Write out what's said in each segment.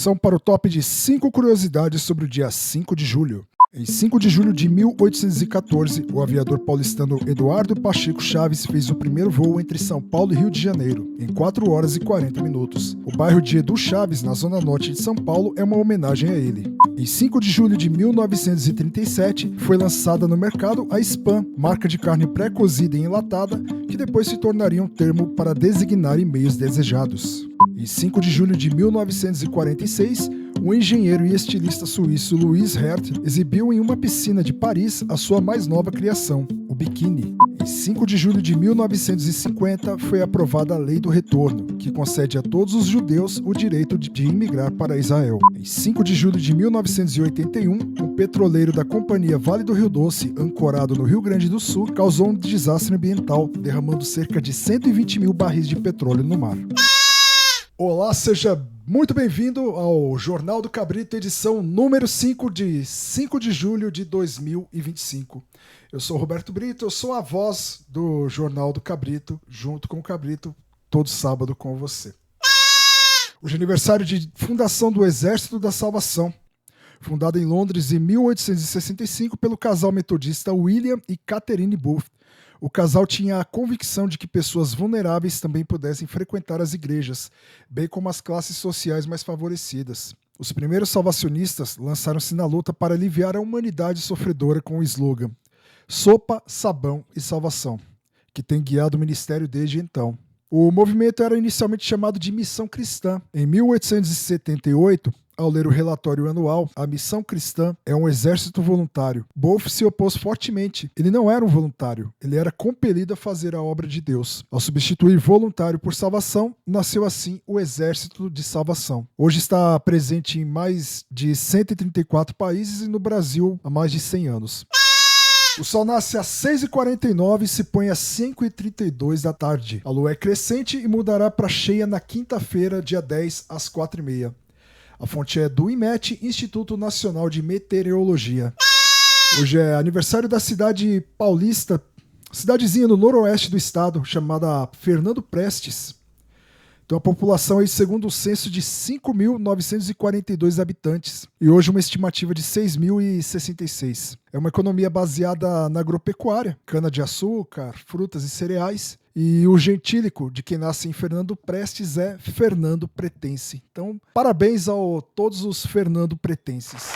Atenção para o top de 5 curiosidades sobre o dia 5 de julho. Em 5 de julho de 1814, o aviador paulistano Eduardo Pacheco Chaves fez o primeiro voo entre São Paulo e Rio de Janeiro, em 4 horas e 40 minutos. O bairro de Edu Chaves, na zona norte de São Paulo, é uma homenagem a ele. Em 5 de julho de 1937, foi lançada no mercado a Spam, marca de carne pré-cozida e enlatada, que depois se tornaria um termo para designar e-mails desejados. Em 5 de julho de 1946, o engenheiro e estilista suíço Louis Herth exibiu em uma piscina de Paris a sua mais nova criação, o biquíni. Em 5 de julho de 1950, foi aprovada a Lei do Retorno, que concede a todos os judeus o direito de imigrar para Israel. Em 5 de julho de 1981, um petroleiro da companhia Vale do Rio Doce, ancorado no Rio Grande do Sul, causou um desastre ambiental, derramando cerca de 120 mil barris de petróleo no mar. Olá, seja muito bem-vindo ao Jornal do Cabrito, edição número 5 de 5 de julho de 2025. Eu sou Roberto Brito, eu sou a voz do Jornal do Cabrito, junto com o Cabrito, todo sábado com você. Hoje é aniversário de fundação do Exército da Salvação, fundada em Londres em 1865 pelo casal metodista William e Catherine Booth. O casal tinha a convicção de que pessoas vulneráveis também pudessem frequentar as igrejas, bem como as classes sociais mais favorecidas. Os primeiros salvacionistas lançaram-se na luta para aliviar a humanidade sofredora com o slogan Sopa, Sabão e Salvação, que tem guiado o ministério desde então. O movimento era inicialmente chamado de Missão Cristã. Em 1878, ao ler o relatório anual, a Missão Cristã é um exército voluntário. Booth se opôs fortemente. Ele não era um voluntário, ele era compelido a fazer a obra de Deus. Ao substituir voluntário por salvação, nasceu assim o Exército de Salvação. Hoje está presente em mais de 134 países e no Brasil há mais de 100 anos. O sol nasce às 6h49 e se põe às 5h32 da tarde. A lua é crescente e mudará para cheia na quinta-feira, dia 10, às 4h30. A fonte é do IMET, Instituto Nacional de Meteorologia. Hoje é aniversário da cidade paulista, cidadezinha no noroeste do estado, chamada Fernando Prestes. Tem uma população aí, segundo o censo, de 5.942 habitantes. E hoje uma estimativa de 6.066. É uma economia baseada na agropecuária, cana-de-açúcar, frutas e cereais. E o gentílico de quem nasce em Fernando Prestes é Fernando Pretense. Então, parabéns a todos os Fernando Pretenses.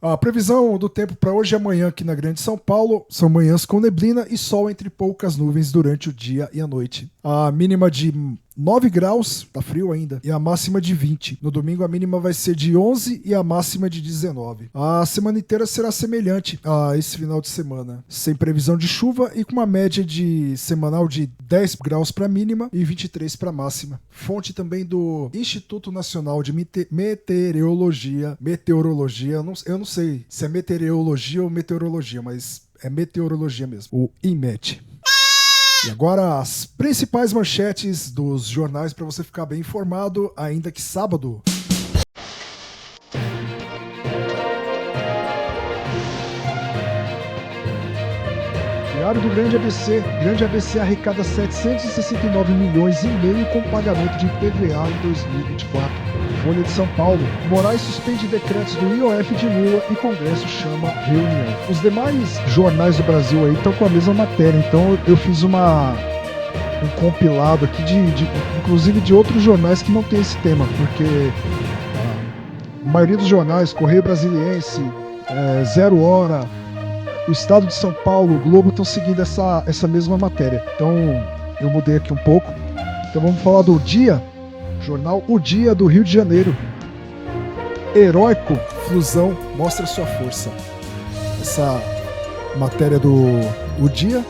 A previsão do tempo para hoje e amanhã aqui na Grande São Paulo são manhãs com neblina e sol entre poucas nuvens durante o dia e a noite. A mínima de 9 graus, tá frio ainda, e a máxima de 20. No domingo a mínima vai ser de 11 e a máxima de 19. A semana inteira será semelhante a esse final de semana, sem previsão de chuva e com uma média de semanal de 10 graus para mínima e 23 para máxima. Fonte também do Instituto Nacional de Meteorologia, eu não sei se é meteorologia ou meteorologia, mas é meteorologia mesmo, o IMET. E agora as principais manchetes dos jornais para você ficar bem informado, ainda que sábado. Diário do Grande ABC. Grande ABC arrecada 769 milhões e meio com pagamento de IPVA em 2024. Folha de São Paulo. Moraes suspende decretos do IOF de Lula e Congresso chama reunião. Os demais jornais do Brasil aí estão com a mesma matéria, então eu fiz um compilado aqui inclusive de outros jornais que não tem esse tema, porque a maioria dos jornais, Correio Brasiliense, Zero Hora, o Estado de São Paulo, o Globo, estão seguindo essa mesma matéria. Então eu mudei aqui um pouco. Então vamos falar do Dia, jornal O Dia do Rio de Janeiro. Heróico, Flusão mostra sua força. Essa matéria do O Dia,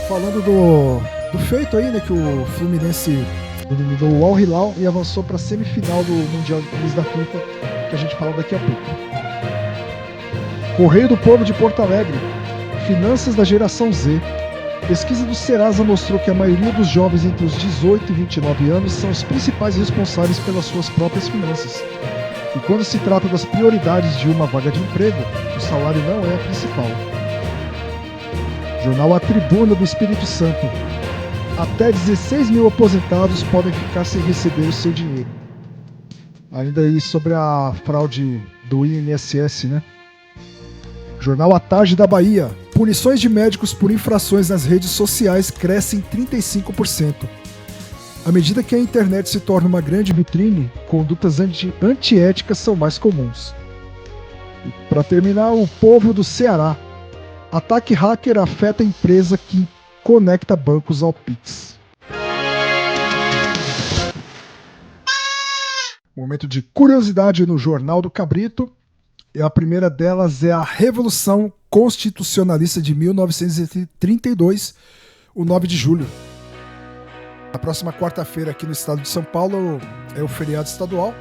falando do feito aí, né, que o Fluminense eliminou o Al Hilal e avançou para a semifinal do Mundial de Clubes da FIFA, que a gente fala daqui a pouco. Correio do Povo de Porto Alegre. Finanças da geração Z. Pesquisa do Serasa mostrou que a maioria dos jovens entre os 18 e 29 anos são os principais responsáveis pelas suas próprias finanças. E quando se trata das prioridades de uma vaga de emprego, o salário não é a principal. Jornal A Tribuna do Espírito Santo. Até 16 mil aposentados podem ficar sem receber o seu dinheiro. Ainda aí sobre a fraude do INSS, né? Jornal A Tarde da Bahia. Punições de médicos por infrações nas redes sociais crescem 35%. À medida que a internet se torna uma grande vitrine, condutas antiéticas são mais comuns. E para terminar, o povo do Ceará. Ataque hacker afeta a empresa que conecta bancos ao Pix. Momento de curiosidade no Jornal do Cabrito. E a primeira delas é a Revolução Constitucionalista de 1932, o 9 de julho. Na próxima quarta-feira aqui no estado de São Paulo é o feriado estadual,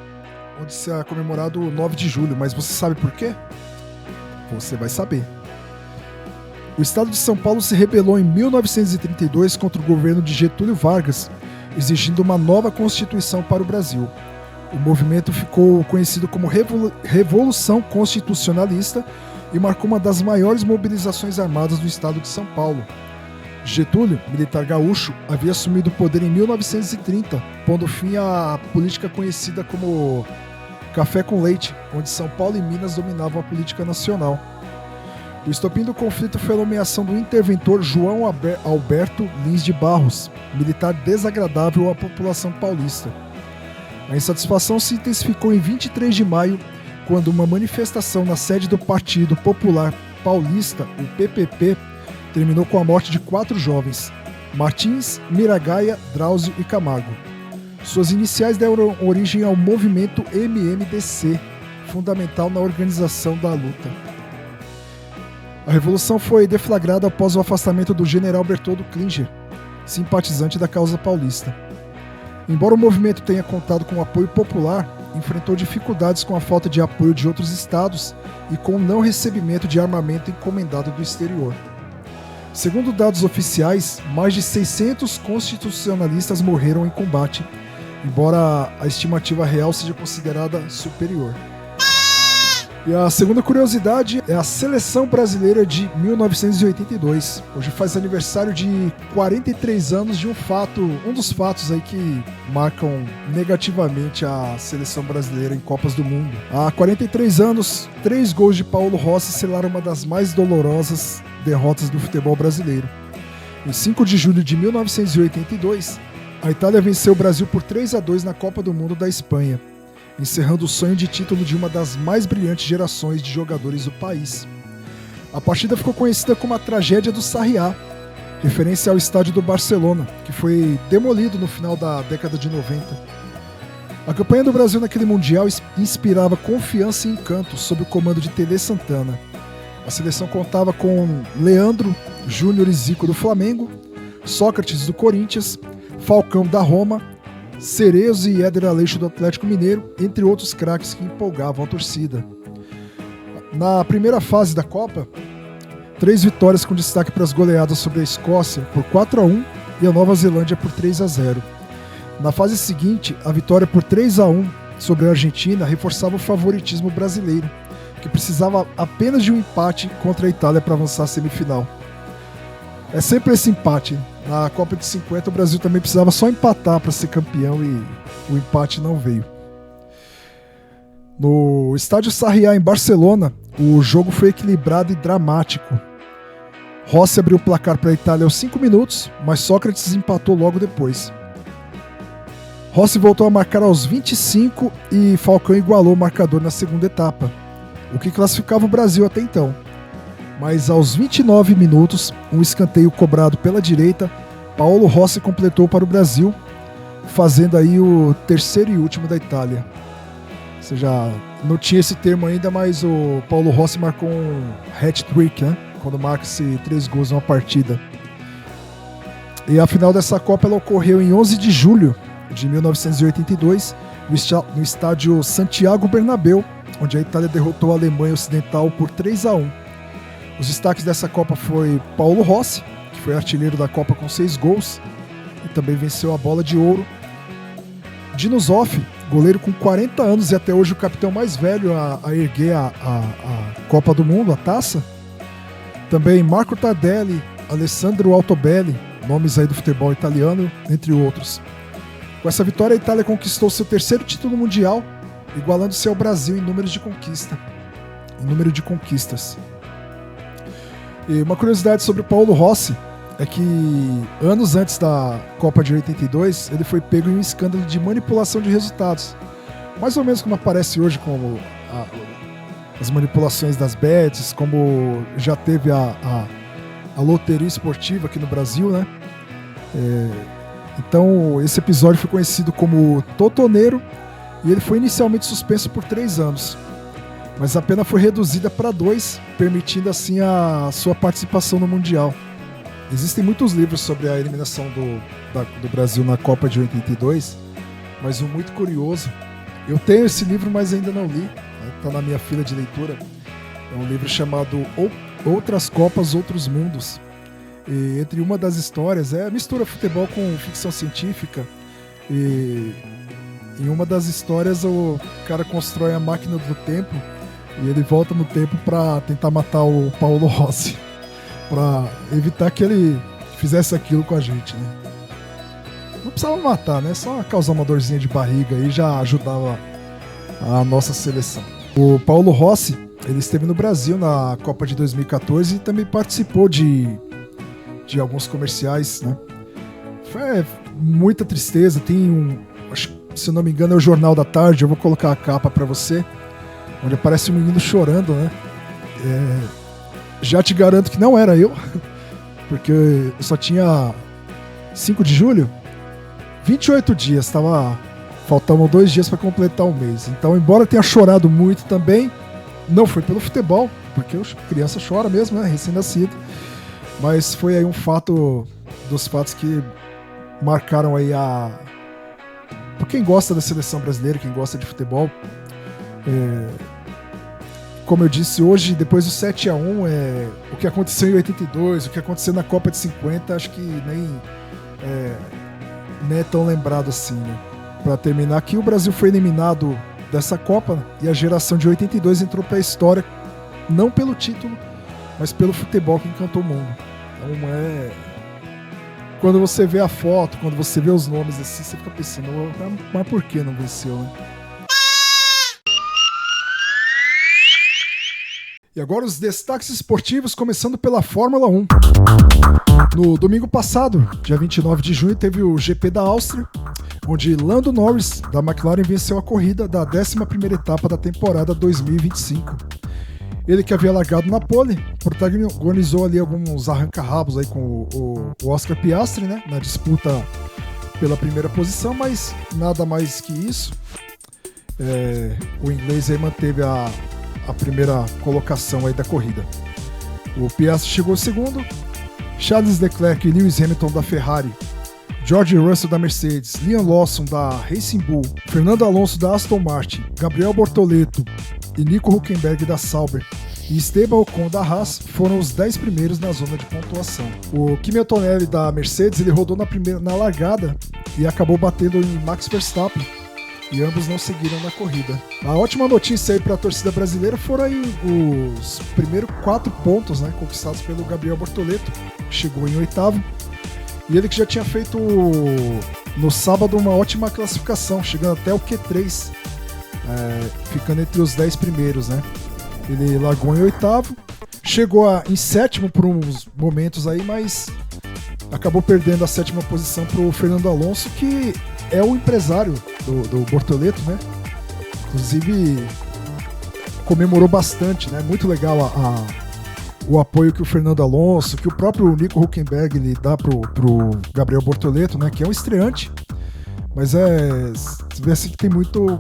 onde será comemorado o 9 de julho. Mas você sabe por quê? Você vai saber. O estado de São Paulo se rebelou em 1932 contra o governo de Getúlio Vargas, exigindo uma nova Constituição para o Brasil. O movimento ficou conhecido como Revolução Constitucionalista e marcou uma das maiores mobilizações armadas do estado de São Paulo. Getúlio, militar gaúcho, havia assumido o poder em 1930, pondo fim à política conhecida como Café com Leite, onde São Paulo e Minas dominavam a política nacional. O estopim do conflito foi a nomeação do interventor João Alberto Lins de Barros, militar desagradável à população paulista. A insatisfação se intensificou em 23 de maio, quando uma manifestação na sede do Partido Popular Paulista, o PPP, terminou com a morte de 4 jovens, Martins, Miragaia, Drauzio e Camargo. Suas iniciais deram origem ao movimento MMDC, fundamental na organização da luta. A revolução foi deflagrada após o afastamento do general Bertoldo Klinger, simpatizante da causa paulista. Embora o movimento tenha contado com apoio popular, enfrentou dificuldades com a falta de apoio de outros estados e com o não recebimento de armamento encomendado do exterior. Segundo dados oficiais, mais de 600 constitucionalistas morreram em combate, embora a estimativa real seja considerada superior. E a segunda curiosidade é a Seleção Brasileira de 1982. Hoje faz aniversário de 43 anos de um dos fatos aí que marcam negativamente a Seleção Brasileira em Copas do Mundo. Há 43 anos, 3 gols de Paulo Rossi selaram uma das mais dolorosas derrotas do futebol brasileiro. Em 5 de julho de 1982, a Itália venceu o Brasil por 3-2 na Copa do Mundo da Espanha, encerrando o sonho de título de uma das mais brilhantes gerações de jogadores do país. A partida ficou conhecida como a Tragédia do Sarriá, referência ao estádio do Barcelona, que foi demolido no final da década de 90. A campanha do Brasil naquele Mundial inspirava confiança e encanto sob o comando de Tele Santana. A seleção contava com Leandro, Júnior e Zico do Flamengo, Sócrates do Corinthians, Falcão da Roma, Cerezo e Éder Aleixo do Atlético Mineiro, entre outros craques que empolgavam a torcida. Na primeira fase da Copa, 3 vitórias com destaque para as goleadas sobre a Escócia por 4-1 e a Nova Zelândia por 3-0. Na fase seguinte, a vitória por 3-1 sobre a Argentina reforçava o favoritismo brasileiro, que precisava apenas de um empate contra a Itália para avançar à semifinal. É sempre esse empate. Na Copa de 50 o Brasil também precisava só empatar para ser campeão e o empate não veio. No estádio Sarriá em Barcelona, o jogo foi equilibrado e dramático. Rossi abriu o placar para a Itália aos 5 minutos, mas Sócrates empatou logo depois. Rossi voltou a marcar aos 25 e Falcão igualou o marcador na segunda etapa, o que classificava o Brasil até então. Mas aos 29 minutos, um escanteio cobrado pela direita, Paulo Rossi completou para o Brasil, fazendo aí o terceiro e último da Itália. Ou seja, não tinha esse termo ainda, mas o Paulo Rossi marcou um hat-trick, né? Quando marca-se 3 gols numa partida. E a final dessa Copa ela ocorreu em 11 de julho de 1982, no estádio Santiago Bernabéu, onde a Itália derrotou a Alemanha Ocidental por 3-1. Os destaques dessa Copa foi Paulo Rossi, que foi artilheiro da Copa com 6 gols e também venceu a Bola de Ouro. Dino Zoff, goleiro com 40 anos e até hoje o capitão mais velho a erguer a Copa do Mundo, a taça. Também Marco Tardelli, Alessandro Altobelli, nomes aí do futebol italiano, entre outros. Com essa vitória, a Itália conquistou seu terceiro título mundial, igualando-se ao Brasil em número de conquistas. E uma curiosidade sobre o Paolo Rossi é que anos antes da Copa de 82, ele foi pego em um escândalo de manipulação de resultados. Mais ou menos como aparece hoje como as manipulações das bets, como já teve a loteria esportiva aqui no Brasil, né? Então esse episódio foi conhecido como Totoneiro e ele foi inicialmente suspenso por 3 anos. Mas a pena foi reduzida para 2, permitindo assim a sua participação no Mundial. Existem muitos livros sobre a eliminação do Brasil na Copa de 82, mas um muito curioso. Eu tenho esse livro, mas ainda não li. Está na minha fila de leitura. É um livro chamado Outras Copas, Outros Mundos. E entre uma das histórias, mistura futebol com ficção científica. E em uma das histórias, o cara constrói a máquina do tempo e ele volta no tempo para tentar matar o Paolo Rossi, para evitar que ele fizesse aquilo com a gente, né? Não precisava matar, né? Só causar uma dorzinha de barriga e já ajudava a nossa seleção. O Paolo Rossi, ele esteve no Brasil na Copa de 2014 e também participou de alguns comerciais, né? Foi muita tristeza. Tem se eu não me engano é o Jornal da Tarde, eu vou colocar a capa para você, onde aparece um menino chorando, né? Já te garanto que não era eu, porque eu só tinha 5 de julho, 28 dias, faltavam 2 dias para completar o mês. Então, embora eu tenha chorado muito também, não foi pelo futebol, porque criança chora mesmo, né? Recém-nascido. Mas foi aí um fato dos fatos que marcaram aí por quem gosta da seleção brasileira, quem gosta de futebol. Como eu disse, hoje, depois do 7-1, o que aconteceu em 82, o que aconteceu na Copa de 50, acho que nem é tão lembrado assim, né? Para terminar aqui, o Brasil foi eliminado dessa Copa e a geração de 82 entrou para a história, não pelo título, mas pelo futebol que encantou o mundo. Então quando você vê a foto, quando você vê os nomes assim, você fica pensando, mas por que não venceu, né? E agora os destaques esportivos, começando pela Fórmula 1. No domingo passado, dia 29 de junho, teve o GP da Áustria, onde Lando Norris, da McLaren, venceu a corrida da 11ª etapa da temporada 2025. Ele, que havia largado na pole, protagonizou ali alguns arranca-rabos aí com o Oscar Piastri, né, na disputa pela primeira posição, mas nada mais que isso. O inglês aí manteve a primeira colocação aí da corrida. O Piastri chegou segundo, Charles Leclerc e Lewis Hamilton da Ferrari, George Russell da Mercedes, Liam Lawson da Racing Bull, Fernando Alonso da Aston Martin, Gabriel Bortoleto e Nico Hülkenberg da Sauber e Esteban Ocon da Haas foram os 10 primeiros na zona de pontuação. O Kimi Antonelli da Mercedes, ele rodou na largada e acabou batendo em Max Verstappen, e ambos não seguiram na corrida. A ótima notícia aí para a torcida brasileira foram aí os primeiros 4 pontos, né, conquistados pelo Gabriel Bortoleto, que chegou em 8º, e ele que já tinha feito no sábado uma ótima classificação, chegando até o Q3, ficando entre os 10 primeiros, né? Ele largou em 8º, chegou em 7º por uns momentos aí, mas acabou perdendo a 7ª posição para o Fernando Alonso, que é o empresário do Bortoleto, né? Inclusive comemorou bastante, né? Muito legal o apoio que o Fernando Alonso, que o próprio Nico Hülkenberg ele dá pro Gabriel Bortoleto, né? Que é um estreante, mas você vê assim que tem muito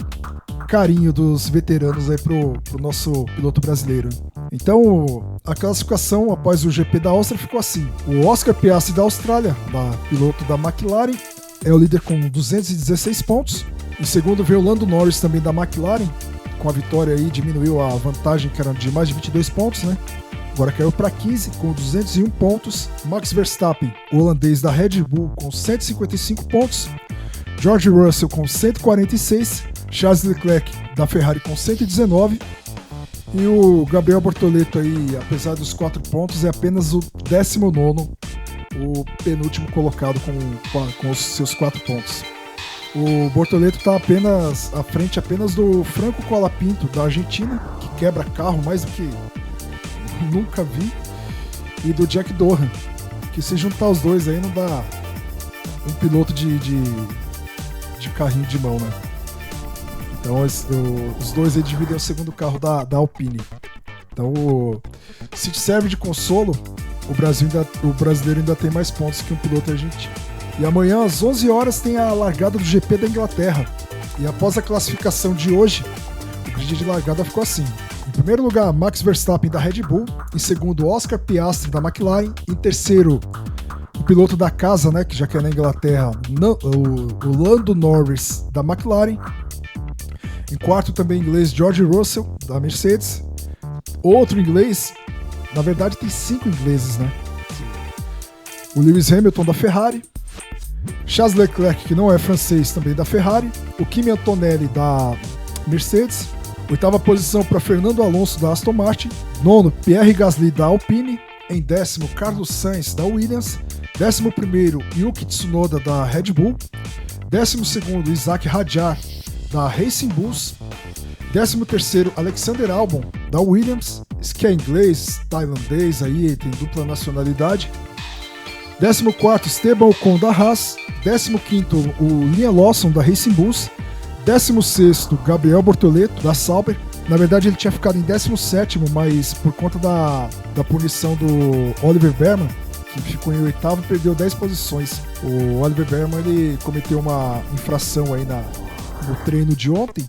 carinho dos veteranos aí pro nosso piloto brasileiro. Então, a classificação após o GP da Áustria ficou assim: o Oscar Piastri da Austrália, piloto da McLaren, é o líder com 216 pontos. Em segundo veio o Lando Norris, também da McLaren. Com a vitória aí diminuiu a vantagem, que era de mais de 22 pontos, né? Agora caiu para 15 com 201 pontos. Max Verstappen, holandês da Red Bull, com 155 pontos. George Russell com 146. Charles Leclerc da Ferrari com 119. E o Gabriel Bortoleto aí, apesar dos 4 pontos, é apenas o 19º o penúltimo colocado com os seus 4 pontos. O Bortoleto está apenas à frente do Franco Colapinto, da Argentina, que quebra carro mais do que nunca vi, e do Jack Dohan, que se juntar os dois aí não dá um piloto de carrinho de mão, né? Então os dois aí dividem o segundo carro da Alpine. Então se te serve de consolo, o brasileiro ainda tem mais pontos que um piloto argentino. E amanhã às 11 horas tem a largada do GP da Inglaterra. E após a classificação de hoje, o grid de largada ficou assim. Em primeiro lugar, Max Verstappen da Red Bull. Em segundo, Oscar Piastri da McLaren. Em terceiro, o piloto da casa, né, que já que é na Inglaterra, o Lando Norris da McLaren. Em quarto também inglês, George Russell da Mercedes. Outro inglês, na verdade tem 5 ingleses, né? O Lewis Hamilton da Ferrari. Charles Leclerc, que não é francês, também da Ferrari. O Kimi Antonelli da Mercedes. Oitava posição para Fernando Alonso da Aston Martin. Nono, Pierre Gasly da Alpine. Em décimo, Carlos Sainz da Williams. 11º, Yuki Tsunoda da Red Bull. 12º, Isaac Hadjar da Racing Bulls. 13º, Alexander Albon da Williams. Esse que é inglês, tailandês, aí tem dupla nacionalidade. 14º, Esteban Ocon da Haas. 15º, o Liam Lawson da Racing Bulls. 16º, Gabriel Bortoleto da Sauber. Na verdade ele tinha ficado em 17º, mas por conta da punição do Oliver Behrman, que ficou em 8º, perdeu 10 posições. O Oliver Behrman ele cometeu uma infração aí no treino de ontem.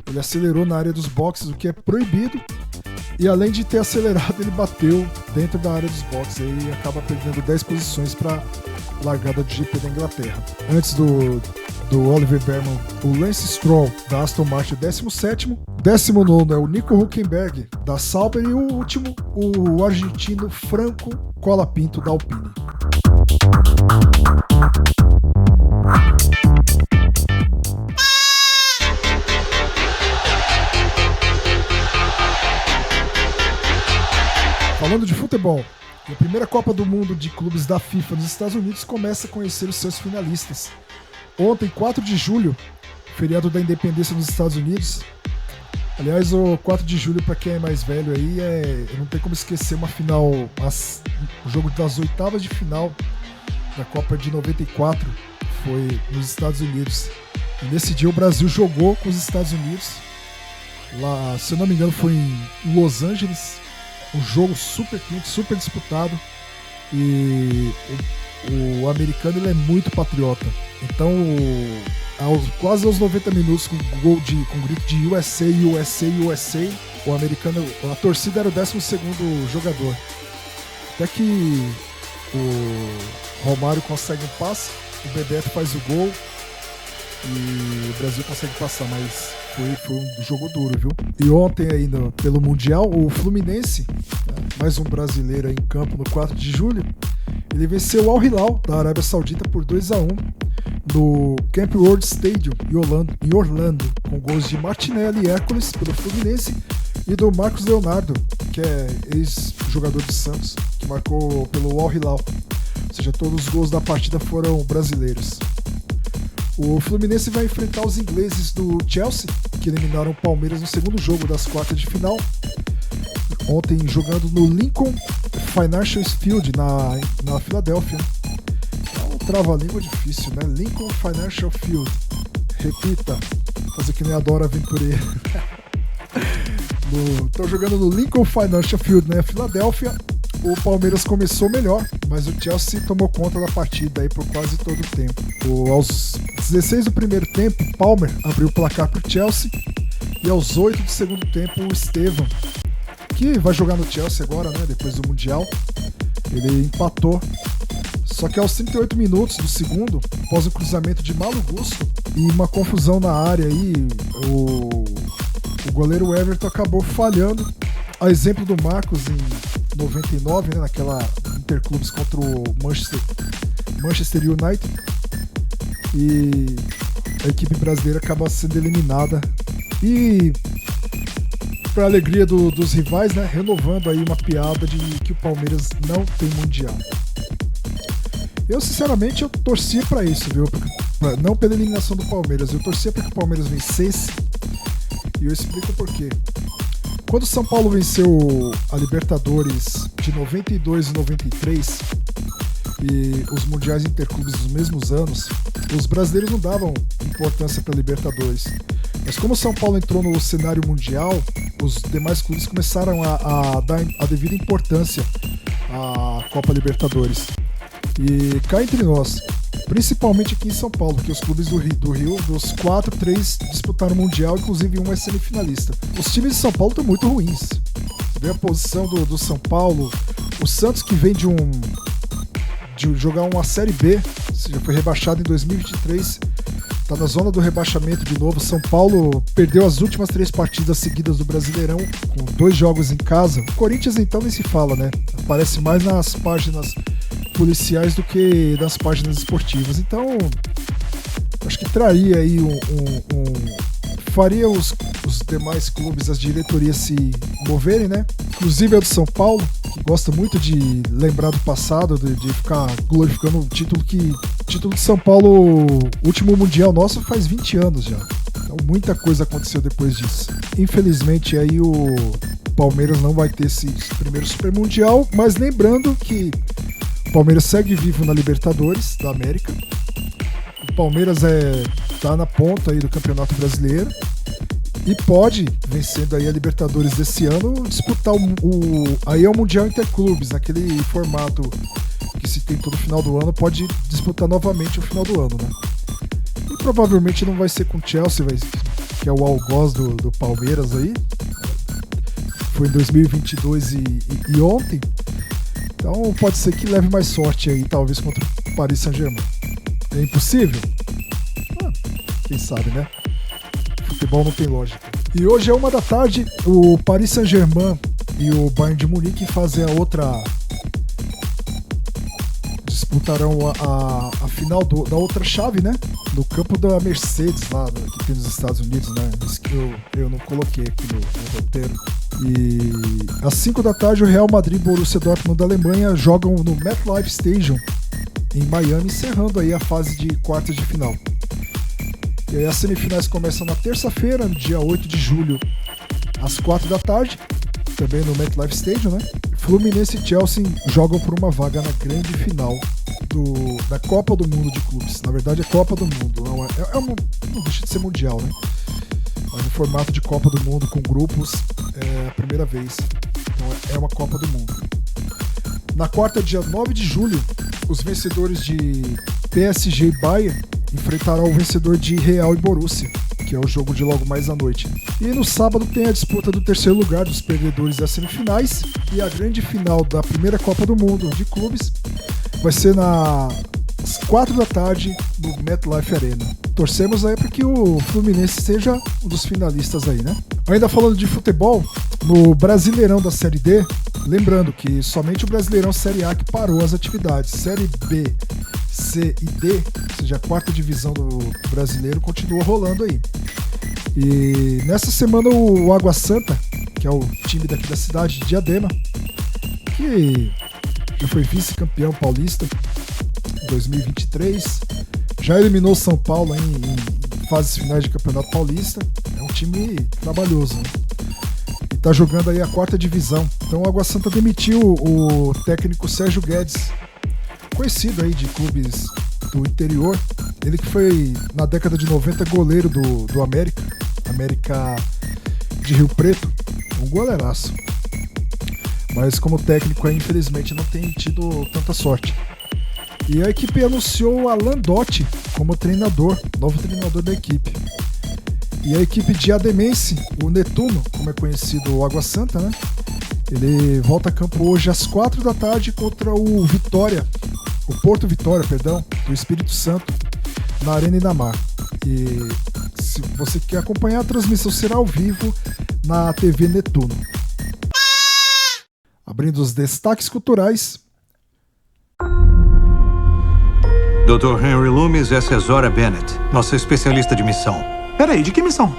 Ele acelerou na área dos boxes, o que é proibido. E além de ter acelerado, ele bateu dentro da área dos boxes e acaba perdendo 10 posições para largada do GP da Inglaterra. Antes do Oliver Behrman, o Lance Stroll da Aston Martin, 17º. 19º é o Nico Hülkenberg da Sauber. E o último, o argentino Franco Colapinto da Alpine. Falando de futebol, a primeira Copa do Mundo de clubes da FIFA nos Estados Unidos começa a conhecer os seus finalistas. Ontem, 4 de julho, feriado da independência nos Estados Unidos. Aliás, o 4 de julho, para quem é mais velho aí, não tem como esquecer uma final, o jogo das oitavas de final da Copa de 94 foi nos Estados Unidos. E nesse dia o Brasil jogou com os Estados Unidos. Lá, se eu não me engano, foi em Los Angeles. Um jogo super quente, super disputado. E o americano ele é muito patriota. Então, quase aos 90 minutos, com grito de USA, USA, USA, o americano, a torcida era o 12º jogador. Até que o Romário consegue um passe, o Bebeto faz o gol e o Brasil consegue passar, mas foi um jogo duro, viu? E ontem aí pelo Mundial, o Fluminense, mais um brasileiro aí em campo no 4 de julho, ele venceu o Al Hilal da Arábia Saudita por 2-1 no Camp World Stadium em Orlando, com gols de Martinelli e Hércules pelo Fluminense e do Marcos Leonardo, que é ex-jogador de Santos, que marcou pelo Al Hilal. Ou seja, todos os gols da partida foram brasileiros. O Fluminense vai enfrentar os ingleses do Chelsea, que eliminaram o Palmeiras no segundo jogo das quartas de final. Ontem jogando no Lincoln Financial Field, na Filadélfia. É um trava-língua difícil, né? Lincoln Financial Field. Repita, fazer que nem a Dora Aventureira. Estão jogando no Lincoln Financial Field, né? Filadélfia. O Palmeiras começou melhor, mas o Chelsea tomou conta da partida aí por quase todo o tempo. Aos 16 do primeiro tempo, o Palmer abriu o placar para o Chelsea. E aos 8 do segundo tempo, o Estevam, que vai jogar no Chelsea agora, né, depois do Mundial, ele empatou. Só que aos 38 minutos do segundo, após um cruzamento de Malo Gusto e uma confusão na área aí, o goleiro Everton acabou falhando. A exemplo do Marcos em 99, né, naquela Interclubes contra o Manchester United. E a equipe brasileira acaba sendo eliminada. E, para a alegria dos rivais, né, renovando aí uma piada de que o Palmeiras não tem Mundial. Eu, sinceramente, eu torcia pra isso, viu? Não pela eliminação do Palmeiras, eu torcia pra que o Palmeiras vencesse. E eu explico por quê. Quando o São Paulo venceu a Libertadores de 92 e 93 e os mundiais interclubes dos mesmos anos, os brasileiros não davam importância para a Libertadores. Mas como o São Paulo entrou no cenário mundial, os demais clubes começaram a dar a devida importância à Copa Libertadores. E cá entre nós, principalmente aqui em São Paulo, que os clubes do Rio, dos 4, 3 disputaram o Mundial, inclusive um é semifinalista. Os times de São Paulo estão muito ruins. Você vê a posição do São Paulo, o Santos que vem de jogar uma Série B, já foi rebaixado em 2023, está na zona do rebaixamento de novo. São Paulo perdeu as últimas 3 partidas seguidas do Brasileirão, com 2 jogos em casa. O Corinthians então nem se fala, né? Aparece mais nas páginas policiais do que nas páginas esportivas. Então, acho que traria aí faria os demais clubes, as diretorias se moverem, né? Inclusive é o de São Paulo, que gosta muito de lembrar do passado, de ficar glorificando o título de São Paulo, último mundial nosso, faz 20 anos já. Então muita coisa aconteceu depois disso. Infelizmente aí o Palmeiras não vai ter esse primeiro super mundial, mas lembrando que o Palmeiras segue vivo na Libertadores da América. O Palmeiras tá na ponta aí do Campeonato Brasileiro e pode, vencendo aí a Libertadores desse ano, disputar aí é o Mundial Interclubes, naquele formato que se tem todo final do ano, pode disputar novamente o final do ano, né? E provavelmente não vai ser com o Chelsea, que é o algoz do Palmeiras aí. Foi em 2022 e ontem. Então pode ser que leve mais sorte aí, talvez contra o Paris Saint-Germain. É impossível? Quem sabe, né? Futebol não tem lógica. E hoje é 13h, o Paris Saint-Germain e o Bayern de Munique fazem a outra... disputarão a final da outra chave, né? No campo da Mercedes, lá que tem nos Estados Unidos, né? Isso que eu não coloquei aqui no roteiro. E às 5h, o Real Madrid e Borussia Dortmund da Alemanha jogam no MetLife Stadium em Miami, encerrando aí a fase de quartas de final. E aí as semifinais começam na terça-feira, no dia 8 de julho, às 4h, também no MetLife Stadium, né? Fluminense e Chelsea jogam por uma vaga na grande final da Copa do Mundo de clubes. Na verdade é Copa do Mundo, não deixa de ser mundial, né? Mas no formato de Copa do Mundo com grupos é a primeira vez. Então é uma Copa do Mundo. Na quarta, dia 9 de julho, os vencedores de PSG e Bayern enfrentarão o vencedor de Real e Borussia, que é o jogo de logo mais à noite. E no sábado tem a disputa do terceiro lugar dos perdedores das semifinais e a grande final da primeira Copa do Mundo de clubes vai ser às 4h no MetLife Arena. Torcemos aí para que o Fluminense seja um dos finalistas aí, né? Ainda falando de futebol, no Brasileirão da Série D, lembrando que somente o Brasileirão Série A que parou as atividades. Série B, C e D, ou seja, a quarta divisão do brasileiro, continua rolando aí. E nessa semana o Água Santa, que é o time daqui da cidade de Diadema, que já foi vice-campeão paulista em 2023, já eliminou o São Paulo em fases finais de Campeonato Paulista. É um time trabalhoso, né? E tá jogando aí a quarta divisão. Então o Água Santa demitiu o técnico Sérgio Guedes, conhecido aí de clubes do interior. Ele que foi, na década de 90, goleiro do América de Rio Preto. Um goleiraço. Mas como técnico aí, infelizmente, não tem tido tanta sorte. E a equipe anunciou o Alan Dotti como treinador, novo treinador da equipe. E a equipe diademense, o Netuno, como é conhecido o Água Santa, né? Ele volta a campo hoje às 4h contra o Porto Vitória, do Espírito Santo, na Arena Inamar. E se você quer acompanhar, a transmissão será ao vivo na TV Netuno. Abrindo os destaques culturais. Dr. Henry Loomis, essa é Zora Bennett, nossa especialista de missão. Peraí, de que missão?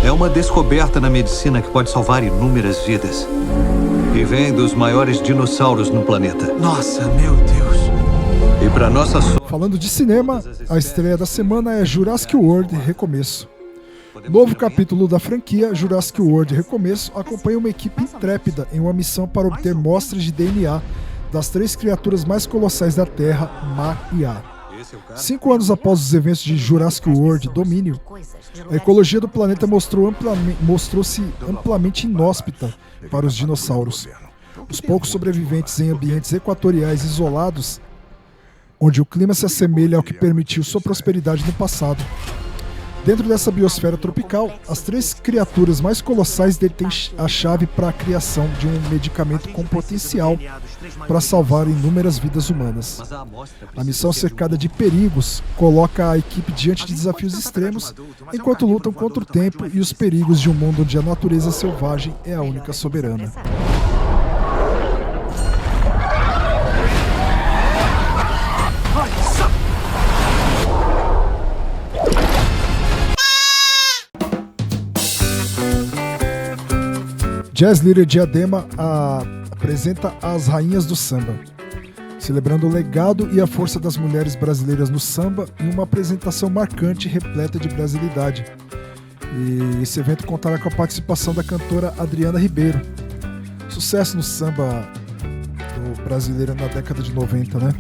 É uma descoberta na medicina que pode salvar inúmeras vidas. E vem dos maiores dinossauros no planeta. Nossa, meu Deus. E para nossa sorte... Falando de cinema, a estreia da semana é Jurassic World Recomeço. Novo capítulo da franquia, Jurassic World Recomeço, acompanha uma equipe intrépida em uma missão para obter mostras de DNA das 3 criaturas mais colossais da Terra, mar e ar. 5 anos após os eventos de Jurassic World Domínio, a ecologia do planeta mostrou-se amplamente inóspita para os dinossauros. Os poucos sobreviventes em ambientes equatoriais isolados, onde o clima se assemelha ao que permitiu sua prosperidade no passado. Dentro dessa biosfera tropical, as 3 criaturas mais colossais detêm a chave para a criação de um medicamento com potencial para salvar inúmeras vidas humanas. A missão, cercada de perigos, coloca a equipe diante de desafios extremos, enquanto lutam contra o tempo e os perigos de um mundo onde a natureza selvagem é a única soberana. Jazz Líder Diadema apresenta as Rainhas do Samba, celebrando o legado e a força das mulheres brasileiras no samba em uma apresentação marcante e repleta de brasilidade. E esse evento contará com a participação da cantora Adriana Ribeiro. Sucesso no samba do brasileiro na década de 90, né?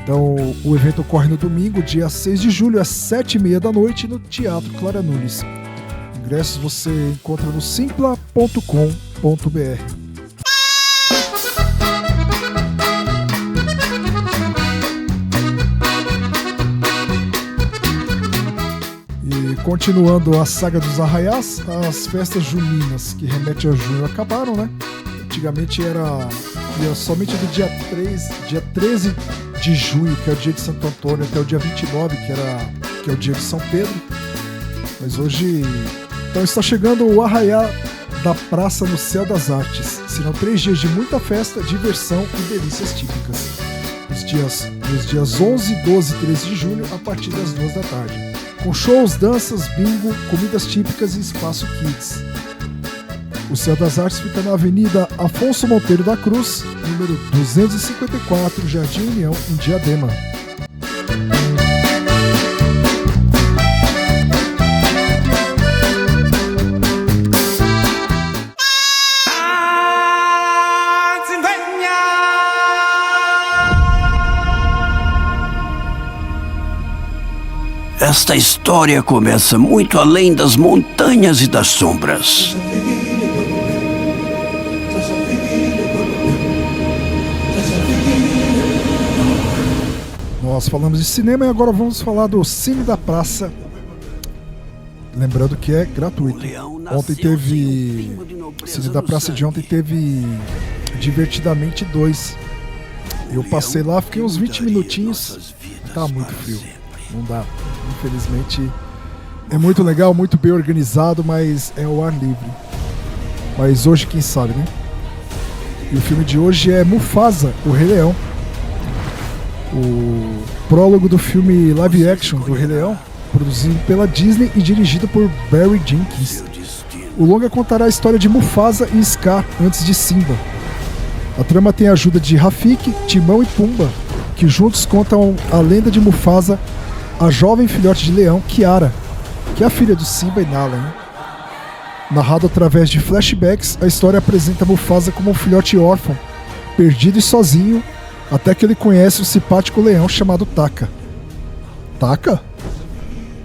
Então, o evento ocorre no domingo, dia 6 de julho, às 7h30 da noite, no Teatro Clara Nunes. Ingressos você encontra no simpla.com.br. E continuando a saga dos arraiás, as festas juninas que remetem ao junho acabaram, né? Antigamente era somente do dia 13 de junho, que é o dia de Santo Antônio, até o dia 29, que é o dia de São Pedro. Mas hoje... Então está chegando o arraiá da Praça no Céu das Artes. Serão 3 dias de muita festa, diversão e delícias típicas. Nos dias 11, 12 e 13 de julho, a partir das 2 da tarde. Com shows, danças, bingo, comidas típicas e espaço kids. O Céu das Artes fica na Avenida Afonso Monteiro da Cruz, número 254, Jardim União, em Diadema. Esta história começa muito além das montanhas e das sombras. Nós falamos de cinema e agora vamos falar do Cine da Praça. Lembrando que é gratuito. Ontem teve... Cine da Praça de ontem teve Divertidamente 2. Eu passei lá, fiquei uns 20 minutinhos. Tá muito frio. Não dá. Infelizmente, é muito legal, muito bem organizado, mas é ao ar livre. Mas hoje, quem sabe, né? E o filme de hoje é Mufasa, o Rei Leão. O prólogo do filme live action do Rei Leão, produzido pela Disney e dirigido por Barry Jenkins. O longa contará a história de Mufasa e Scar antes de Simba. A trama tem a ajuda de Rafiki, Timão e Pumba, que juntos contam a lenda de Mufasa, a jovem filhote de leão, Kiara, que é a filha do Simba e Nala, hein? Narrado através de flashbacks, a história apresenta Mufasa como um filhote órfão, perdido e sozinho, até que ele conhece um simpático leão chamado Taka. Taka?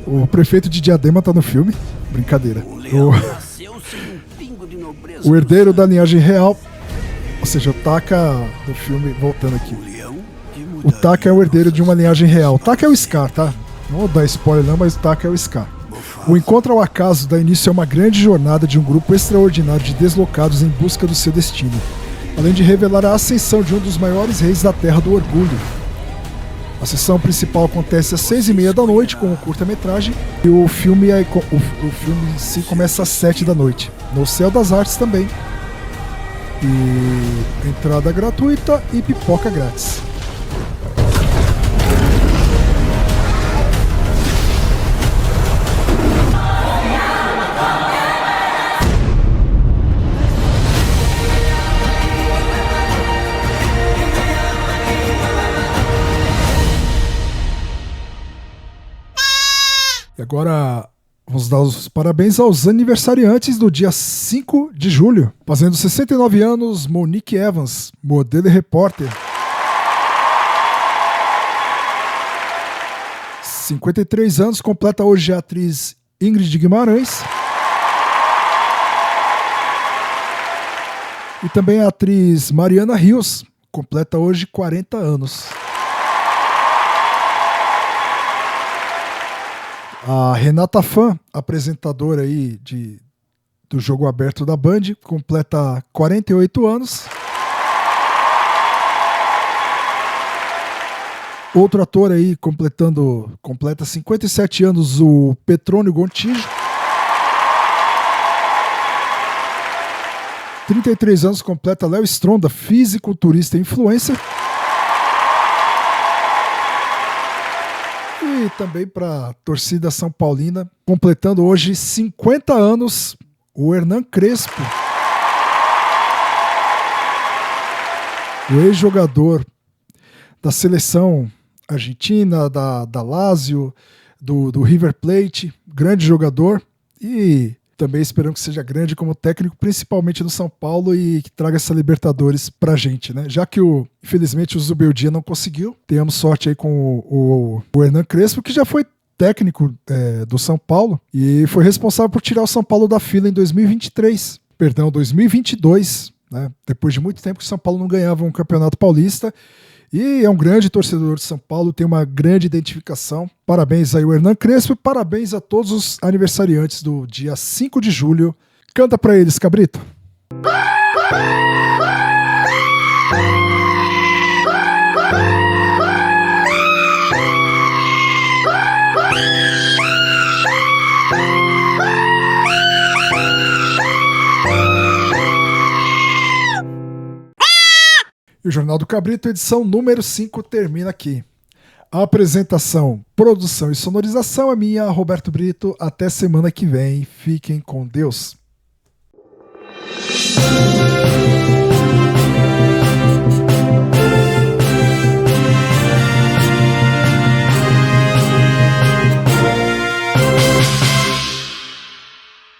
O prefeito de Diadema tá no filme? Brincadeira. O herdeiro da linhagem real, ou seja, o Taka no filme, voltando aqui. O Taka é o herdeiro de uma linhagem real. O Taka é o Scar, tá? Não vou dar spoiler não, mas o Taka é o Scar. O encontro ao acaso dá início a uma grande jornada de um grupo extraordinário de deslocados em busca do seu destino, além de revelar a ascensão de um dos maiores reis da Terra do Orgulho. A sessão principal acontece às 6h30 da noite com um curta-metragem e o filme em si começa às 7 da noite, no Céu das Artes também. E entrada gratuita e pipoca grátis. agora vamos dar os parabéns aos aniversariantes do dia 5 de julho. Fazendo 69 anos, Monique Evans, modelo e repórter. 53 anos, completa hoje a atriz Ingrid Guimarães. E também a atriz Mariana Rios, completa hoje 40 anos. A Renata Fã, apresentadora aí do Jogo Aberto da Band, completa 48 anos. Outro ator aí completa 57 anos, o Petrônio Gontijo. 33 anos completa Léo Stronda, fisiculturista e influencer. E também para a torcida São Paulina, completando hoje 50 anos, o Hernan Crespo. O ex-jogador da seleção argentina, da Lazio, do River Plate, grande jogador, e também esperamos que seja grande como técnico, principalmente no São Paulo, e que traga essa Libertadores pra gente, né? Já que, infelizmente, o Zubeldia não conseguiu, tenhamos sorte aí com o Hernan Crespo, que já foi técnico do São Paulo e foi responsável por tirar o São Paulo da fila em 2022, né? Depois de muito tempo que o São Paulo não ganhava um campeonato paulista. E é um grande torcedor de São Paulo, tem uma grande identificação. Parabéns aí ao Hernan Crespo e parabéns a todos os aniversariantes do dia 5 de julho. Canta pra eles, Cabrito. E o Jornal do Cabrito, edição número 5, termina aqui. A apresentação, produção e sonorização é minha, Roberto Brito. Até semana que vem. Fiquem com Deus.